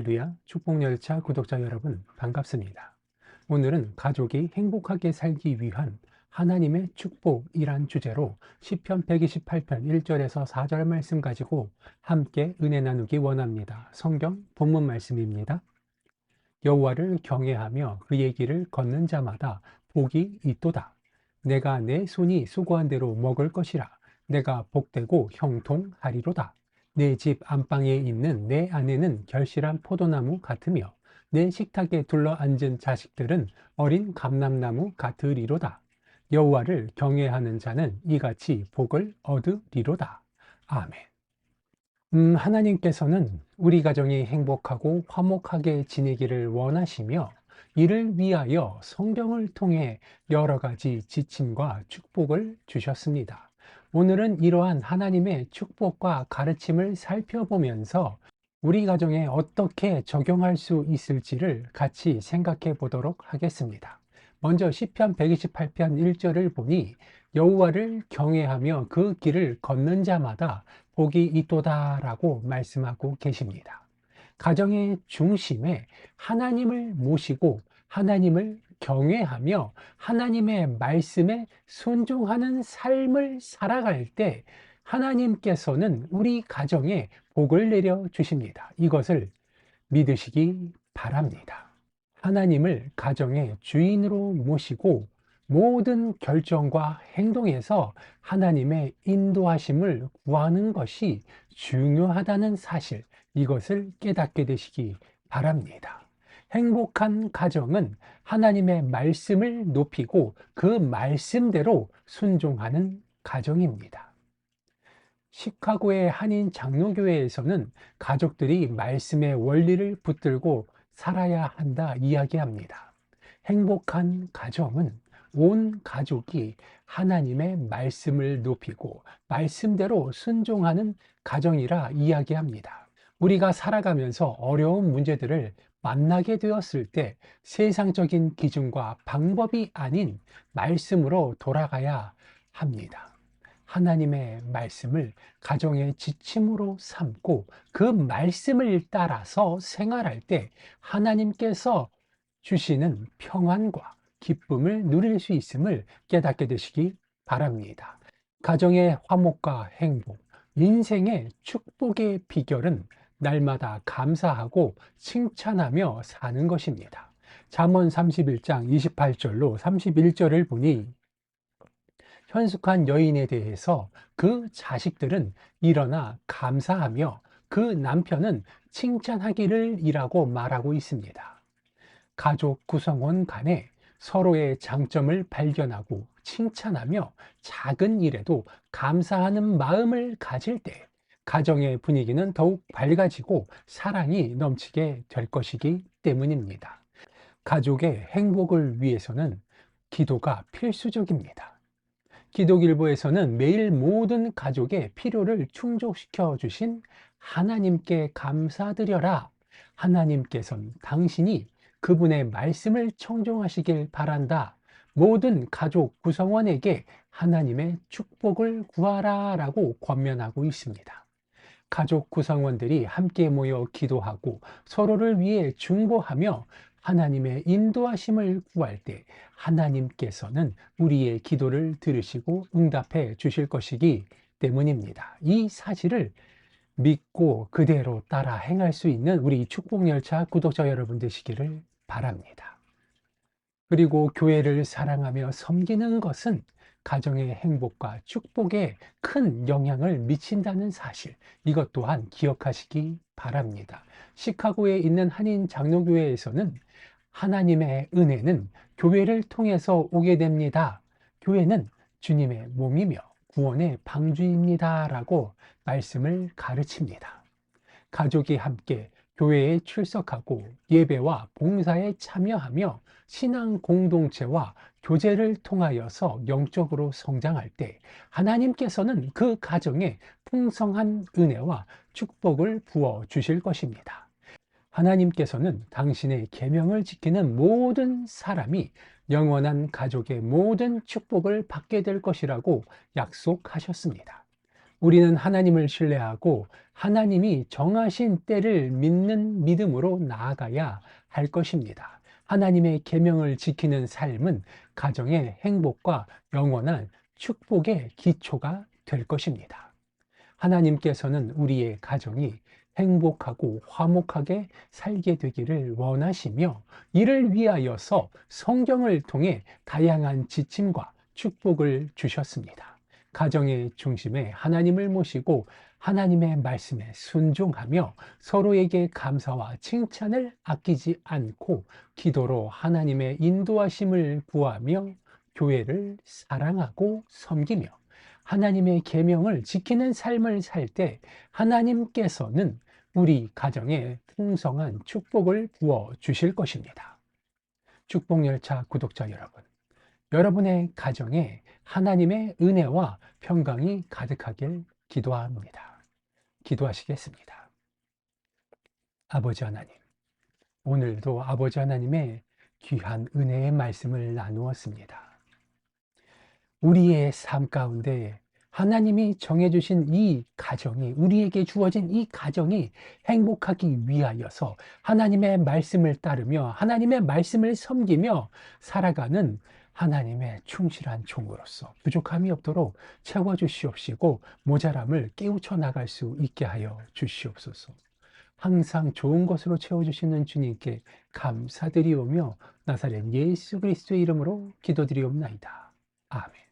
할렐루야, 축복열차 구독자 여러분, 반갑습니다. 오늘은 가족이 행복하게 살기 위한 하나님의 축복이란 주제로 시편 128편 1절에서 4절 말씀 가지고 함께 은혜 나누기 원합니다. 성경 본문 말씀입니다. 여호와를 경외하며 그의 길을 걷는 자마다 복이 있도다. 내가 내 손이 수고한 대로 먹을 것이라. 내가 복되고 형통하리로다. 내 집 안방에 있는 내 아내는 결실한 포도나무 같으며 내 식탁에 둘러앉은 자식들은 어린 감람나무 같으리로다. 여호와를 경외하는 자는 이같이 복을 얻으리로다. 아멘. 하나님께서는 우리 가정이 행복하고 화목하게 지내기를 원하시며 이를 위하여 성경을 통해 여러 가지 지침과 축복을 주셨습니다. 오늘은 이러한 하나님의 축복과 가르침을 살펴보면서 우리 가정에 어떻게 적용할 수 있을지를 같이 생각해 보도록 하겠습니다. 먼저 시편 128편 1절을 보니 여호와를 경외하며 그 길을 걷는 자마다 복이 있도다라고 말씀하고 계십니다. 가정의 중심에 하나님을 모시고 하나님을 경외하며 하나님의 말씀에 순종하는 삶을 살아갈 때 하나님께서는 우리 가정에 복을 내려 주십니다. 이것을 믿으시기 바랍니다. 하나님을 가정의 주인으로 모시고 모든 결정과 행동에서 하나님의 인도하심을 구하는 것이 중요하다는 사실, 이것을 깨닫게 되시기 바랍니다. 행복한 가정은 하나님의 말씀을 높이고 그 말씀대로 순종하는 가정입니다. 시카고의 한인 장로교회에서는 가족들이 말씀의 원리를 붙들고 살아야 한다 이야기합니다. 행복한 가정은 온 가족이 하나님의 말씀을 높이고 말씀대로 순종하는 가정이라 이야기합니다. 우리가 살아가면서 어려운 문제들을 만나게 되었을 때 세상적인 기준과 방법이 아닌 말씀으로 돌아가야 합니다. 하나님의 말씀을 가정의 지침으로 삼고 그 말씀을 따라서 생활할 때 하나님께서 주시는 평안과 기쁨을 누릴 수 있음을 깨닫게 되시기 바랍니다. 가정의 화목과 행복, 인생의 축복의 비결은 날마다 감사하고 칭찬하며 사는 것입니다. 잠언 31장 28절로 31절을 보니 현숙한 여인에 대해서 그 자식들은 일어나 감사하며 그 남편은 칭찬하기를 이라고 말하고 있습니다. 가족 구성원 간에 서로의 장점을 발견하고 칭찬하며 작은 일에도 감사하는 마음을 가질 때 가정의 분위기는 더욱 밝아지고 사랑이 넘치게 될 것이기 때문입니다. 가족의 행복을 위해서는 기도가 필수적입니다. 기독일보에서는 매일 모든 가족의 필요를 충족시켜 주신 하나님께 감사드려라. 하나님께서는 당신이 그분의 말씀을 청종하시길 바란다. 모든 가족 구성원에게 하나님의 축복을 구하라 라고 권면하고 있습니다. 가족 구성원들이 함께 모여 기도하고 서로를 위해 중보하며 하나님의 인도하심을 구할 때 하나님께서는 우리의 기도를 들으시고 응답해 주실 것이기 때문입니다. 이 사실을 믿고 그대로 따라 행할 수 있는 우리 축복열차 구독자 여러분 되시기를 바랍니다. 그리고 교회를 사랑하며 섬기는 것은 가정의 행복과 축복에 큰 영향을 미친다는 사실, 이것 또한 기억하시기 바랍니다. 시카고에 있는 한인 장로교회에서는 하나님의 은혜는 교회를 통해서 오게 됩니다. 교회는 주님의 몸이며 구원의 방주입니다. 라고 말씀을 가르칩니다. 가족이 함께 교회에 출석하고 예배와 봉사에 참여하며 신앙 공동체와 교제를 통하여서 영적으로 성장할 때 하나님께서는 그 가정에 풍성한 은혜와 축복을 부어 주실 것입니다. 하나님께서는 당신의 계명을 지키는 모든 사람이 영원한 가족의 모든 축복을 받게 될 것이라고 약속하셨습니다. 우리는 하나님을 신뢰하고 하나님이 정하신 때를 믿는 믿음으로 나아가야 할 것입니다. 하나님의 계명을 지키는 삶은 가정의 행복과 영원한 축복의 기초가 될 것입니다. 하나님께서는 우리의 가정이 행복하고 화목하게 살게 되기를 원하시며, 이를 위하여서 성경을 통해 다양한 지침과 축복을 주셨습니다. 가정의 중심에 하나님을 모시고 하나님의 말씀에 순종하며 서로에게 감사와 칭찬을 아끼지 않고 기도로 하나님의 인도하심을 구하며 교회를 사랑하고 섬기며 하나님의 계명을 지키는 삶을 살 때 하나님께서는 우리 가정에 풍성한 축복을 부어 주실 것입니다. 축복열차 구독자 여러분, 여러분의 가정에 하나님의 은혜와 평강이 가득하길 기도합니다. 기도하시겠습니다. 아버지 하나님, 오늘도 아버지 하나님의 귀한 은혜의 말씀을 나누었습니다. 우리의 삶 가운데 하나님이 정해주신 이 가정이, 우리에게 주어진 이 가정이 행복하기 위하여서 하나님의 말씀을 따르며 하나님의 말씀을 섬기며 살아가는 하나님의 충실한 종으로서 부족함이 없도록 채워주시옵시고 모자람을 깨우쳐 나갈 수 있게 하여 주시옵소서. 항상 좋은 것으로 채워주시는 주님께 감사드리오며 나사렛 예수 그리스도의 이름으로 기도드리옵나이다. 아멘.